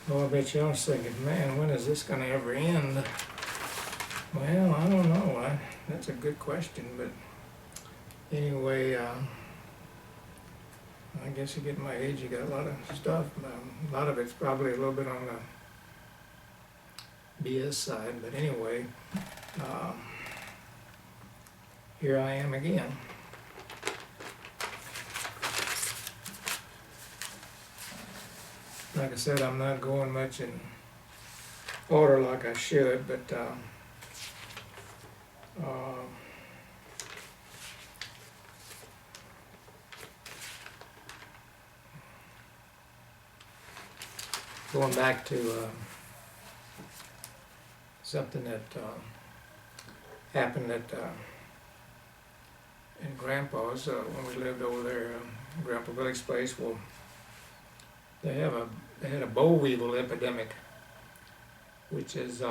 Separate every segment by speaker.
Speaker 1: Well, I bet y'all thinking, man, when is this gonna ever end? Well, I don't know. That's a good question, but anyway, I guess you get my age, you got a lot of stuff. A lot of it's probably a little bit on the BS side, but anyway, um, here I am again. Like I said, I'm not going much in order like I should, but going back to something that happened in Grandpa's when we lived over there, Grandpa Billy's place. Well, they had a boll weevil epidemic, which is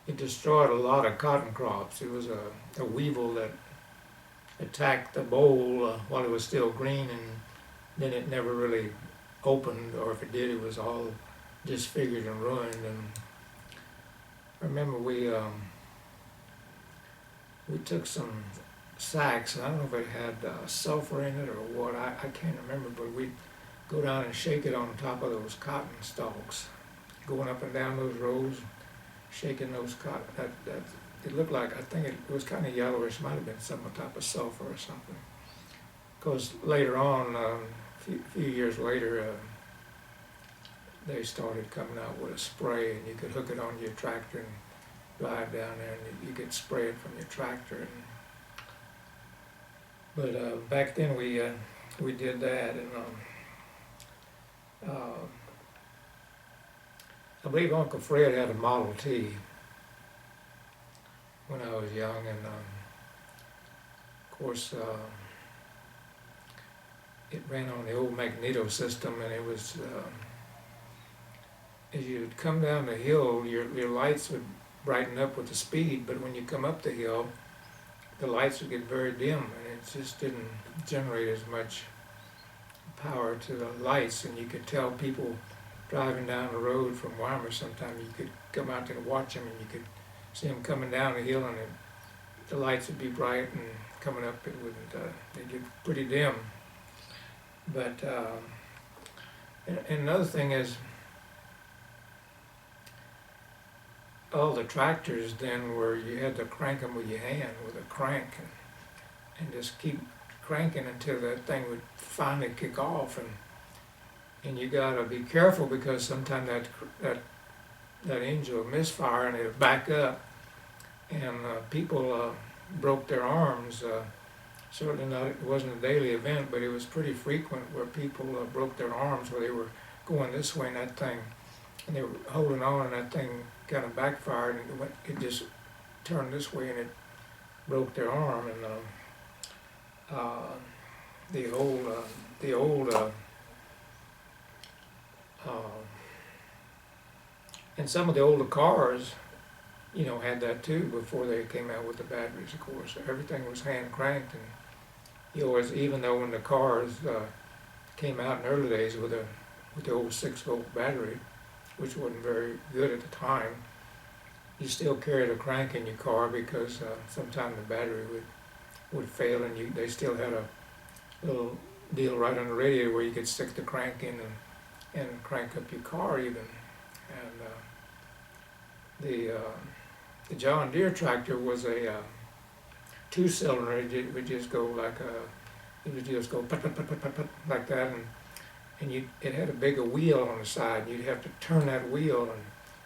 Speaker 1: it destroyed a lot of cotton crops. It was a weevil that attacked the boll while it was still green, and then it never really opened, or if it did, it was all disfigured and ruined. And I remember we took some sacks, and I don't know if it had sulfur in it or what, I can't remember, but we'd go down and shake it on top of those cotton stalks, going up and down those rows, shaking those cotton, that it looked like, I think it was kind of yellowish, might have been some type of sulfur or something. Because later on, a few years later, they started coming out with a spray, and you could hook it onto your tractor and drive down there, and you could spray it from your tractor. But back then we did that, and I believe Uncle Fred had a Model T when I was young, and of course it ran on the old magneto system, and it was as you'd come down the hill, your lights would brighten up with the speed, but when you come up the hill, the lights would get very dim, and it just didn't generate as much power to the lights. And you could tell people driving down the road from Weimar, sometimes you could come out there and watch them, and you could see them coming down the hill, and the lights would be bright, and coming up it wouldn't, they'd get pretty dim. But and another thing is, all the tractors then were, you had to crank them with your hand, with a crank, and just keep cranking until that thing would finally kick off. And you gotta be careful, because sometimes that engine will misfire and it'll back up, and people broke their arms. Certainly not, it wasn't a daily event, but it was pretty frequent where people broke their arms where they were going this way, and that thing, and they were holding on, and that thing kind of backfired, and it just turned this way, and it broke their arm. And the old and some of the older cars, had that too before they came out with the batteries. Of course, everything was hand cranked, and you always, even though when the cars came out in the early days with the old 6-volt battery, which wasn't very good at the time, you still carried a crank in your car, because sometimes the battery would fail, and they still had a little deal right on the radiator where you could stick the crank in and crank up your car even. And the John Deere tractor was a 2-cylinder. It would just go it would just go put, put, put, put, put, put, like that, and it had a bigger wheel on the side. You'd have to turn that wheel and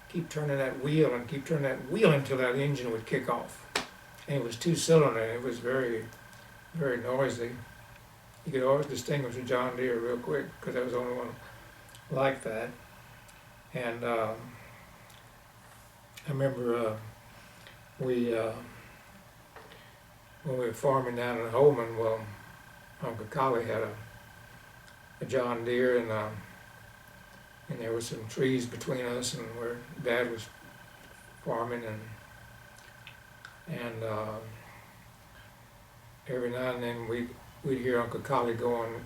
Speaker 1: keep turning that wheel and keep turning that wheel until that engine would kick off. And it was 2-cylinder, and it was very, very noisy. You could always distinguish a John Deere real quick, because that was the only one like that. And I remember when we were farming down in Holman, well, Uncle Collie had a John Deere, and there were some trees between us and where Dad was farming, and every now and then we'd hear Uncle Collie going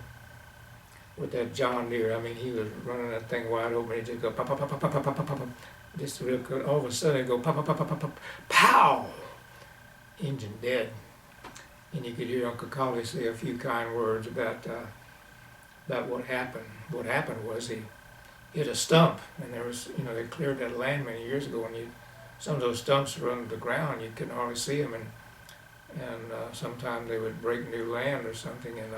Speaker 1: with that John Deere. I mean, he was running that thing wide open. He'd just go pop, pop, pop, pop, pop, pop, pop, pop, pop, just real good. All of a sudden, it'd go pop, pop, pop, pop, pop, pop, pow! Engine dead. And you could hear Uncle Collie say a few kind words about what happened. What happened was he hit a stump, and there was, they cleared that land many years ago, and some of those stumps were under the ground. You couldn't hardly see them, and sometimes they would break new land or something, and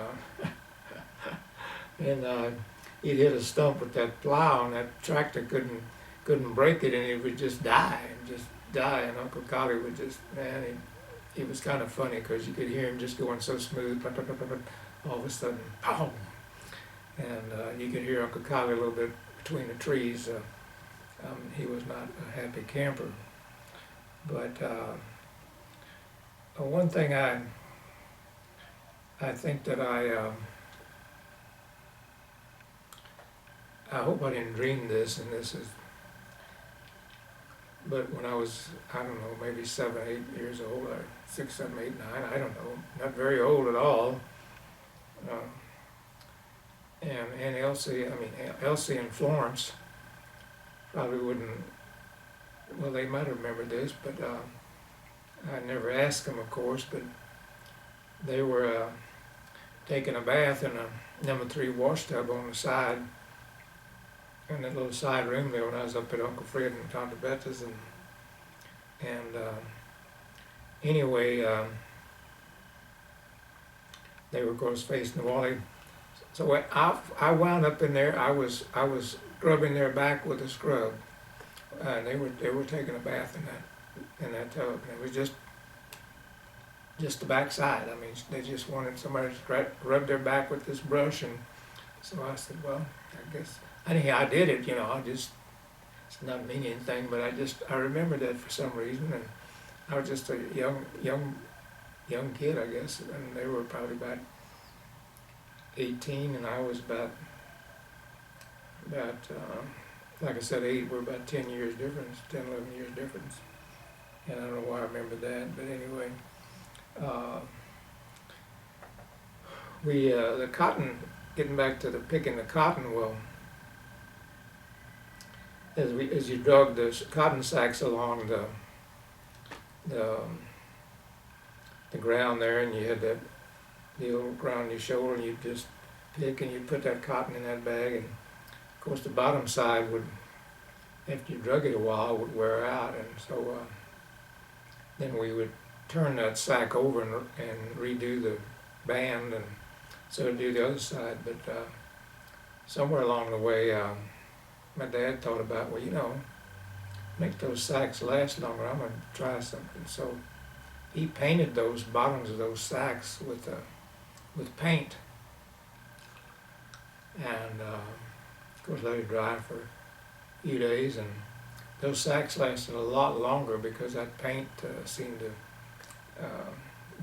Speaker 1: he'd hit a stump with that plow, and that tractor couldn't break it, and it would just die, and Uncle Collie would just, man, it was kind of funny because you could hear him just going so smooth, all of a sudden, pow! And you could hear Uncle Collie a little bit between the trees. He was not a happy camper. But one thing I think that I hope I didn't dream this, and this is, but when I was, I don't know, maybe 7, 8 years old, or 6, 7, 8, 9, I don't know, not very old at all. And Elsie and Florence probably wouldn't, well, they might remember this, but I never asked them, of course, but they were taking a bath in a number 3 wash tub on the side, in that little side room there when I was up at Uncle Fred and Tante Betha's, and anyway, they were, of course, facing the wall. So I wound up in there. I was scrubbing their back with a scrub, and they were taking a bath in that tub, and it was just the backside. I mean, they just wanted somebody to rub their back with this brush, and so I said, well, I guess anyhow I did it. It's not meaning anything, but I remember that for some reason, and I was just a young kid, I guess, and they were probably about 18, and I was about like I said, 8. We're about 10 years difference, 10, 11 years difference, and I don't know why I remember that, but anyway, the cotton, getting back to the picking the cotton, well, as you drug the cotton sacks along the ground there, and you had the old ground on your shoulder, and you just pick and you put that cotton in that bag, and of course the bottom side would, after you drug it a while, would wear out, and so then we would turn that sack over and redo the band, and so do the other side. But somewhere along the way, my dad thought about, well, make those sacks last longer. I'm going to try something. So he painted those bottoms of those sacks with paint, and of course let it dry for a few days, and those sacks lasted a lot longer because that paint seemed to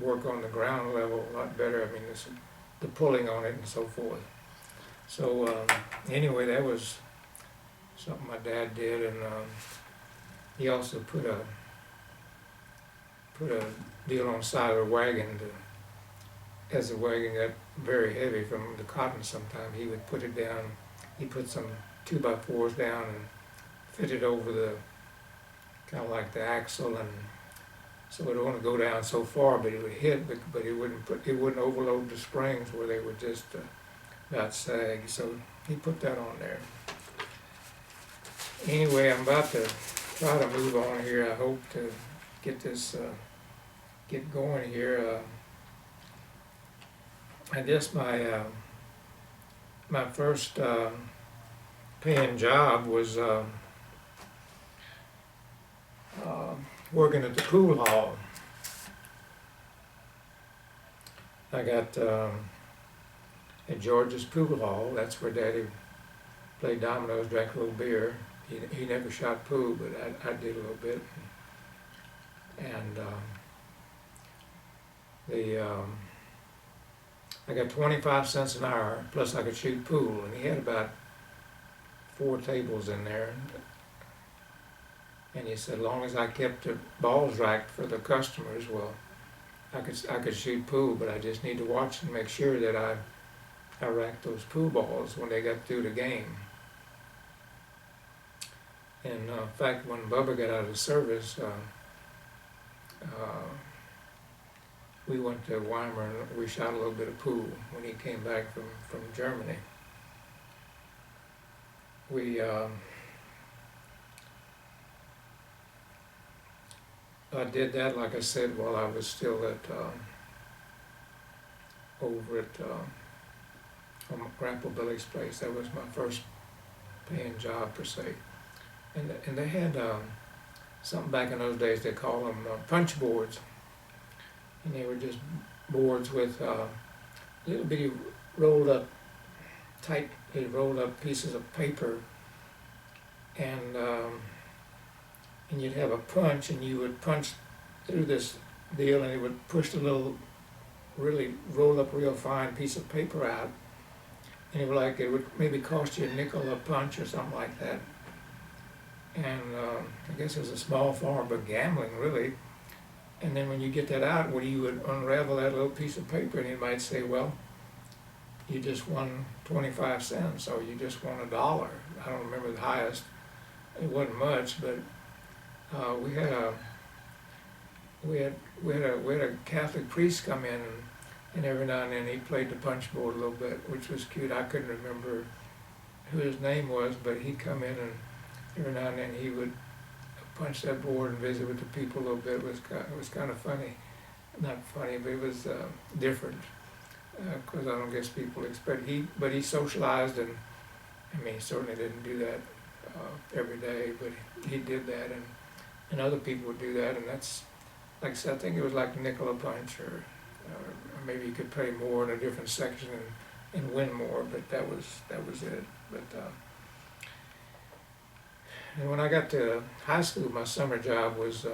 Speaker 1: work on the ground level a lot better. I mean, the pulling on it and so forth. So anyway, that was something my dad did, and he also put a deal on the side of the wagon as the wagon got very heavy from the cotton sometime, he would put it down, he put some 2x4s down and fit it over the, kind of like the axle, and so it wouldn't go down so far, but it would hit, but it wouldn't overload the springs where they would just about sag, so he put that on there. Anyway, I'm about to try to move on here. I hope to get this, get going here. I guess my first paying job was working at the pool hall. I got at George's pool hall. That's where Daddy played dominoes, drank a little beer. He never shot pool, but I did a little bit. And I got 25 cents an hour, plus I could shoot pool, and he had about 4 tables in there. And he said, as long as I kept the balls racked for the customers, well, I could shoot pool, but I just need to watch and make sure that I I racked those pool balls when they got through the game. And in fact, when Bubba got out of the service, we went to Weimar and we shot a little bit of pool when he came back from Germany. I did that, like I said, while I was still at over at Grandpa Billy's place. That was my first paying job per se. And they had something back in those days, they called them punch boards. And they were just boards with little bitty rolled up, tightly rolled up pieces of paper. And you'd have a punch, and you would punch through this deal, and it would push the little, really roll up real fine piece of paper out. And it would maybe cost you a nickel a punch or something like that. And I guess it was a small form of gambling, really. And then when you get that out, well, you would unravel that little piece of paper, and it might say, well, you just won 25 cents, or you just won $1. I don't remember the highest. It wasn't much, but we had a Catholic priest come in, and every now and then he played the punch board a little bit, which was cute. I couldn't remember who his name was, but he'd come in, and every now and then he would punch that board and visit with the people a little bit. It was kind of funny, not funny, but it was different, because I don't guess people expect but he socialized, and I mean, he certainly didn't do that every day, but he did that, and other people would do that, and that's, like I said, I think it was like nickel a punch, or maybe you could pay more in a different section and win more, but that was it. But and when I got to high school, my summer job was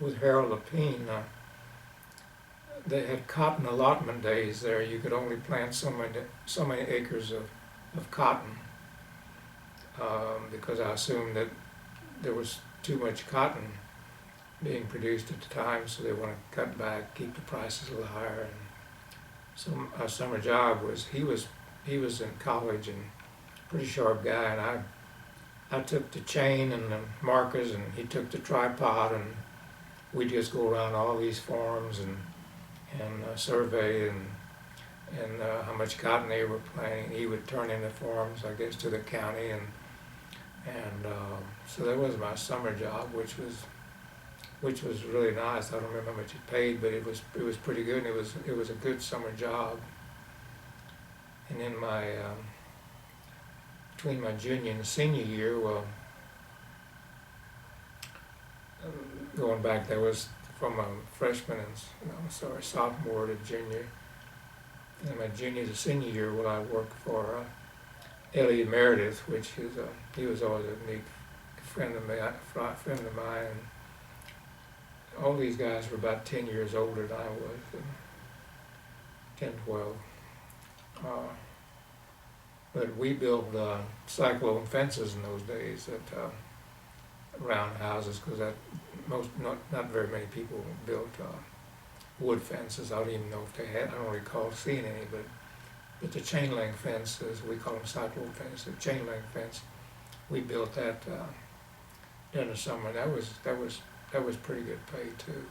Speaker 1: with Harold Lapine. They had cotton allotment days there. You could only plant so many acres of cotton, because I assumed that there was too much cotton being produced at the time, so they want to cut back, keep the prices a little higher. And so our summer job was, he was in college and pretty sharp guy, and I took the chain and the markers, and he took the tripod, and we'd just go around all these farms and survey and how much cotton they were planting. He would turn in the forms, I guess, to the county, and so that was my summer job, which was really nice. I don't remember how much it paid, but it was pretty good, and it was a good summer job. And then between my junior and senior year, well, going back, that was from a freshman and sophomore to junior. And my junior to senior year, well, I worked for Elliot Meredith, which is he was always a neat friend of mine. And all these guys were about 10 years older than I was, 10, 12. But we built cyclone fences in those days around houses, because not very many people built wood fences. I don't even know if they had. I don't recall seeing any, but the chain link fences, we call them cyclone fences. The chain link fence, we built that during the summer. That was pretty good pay too.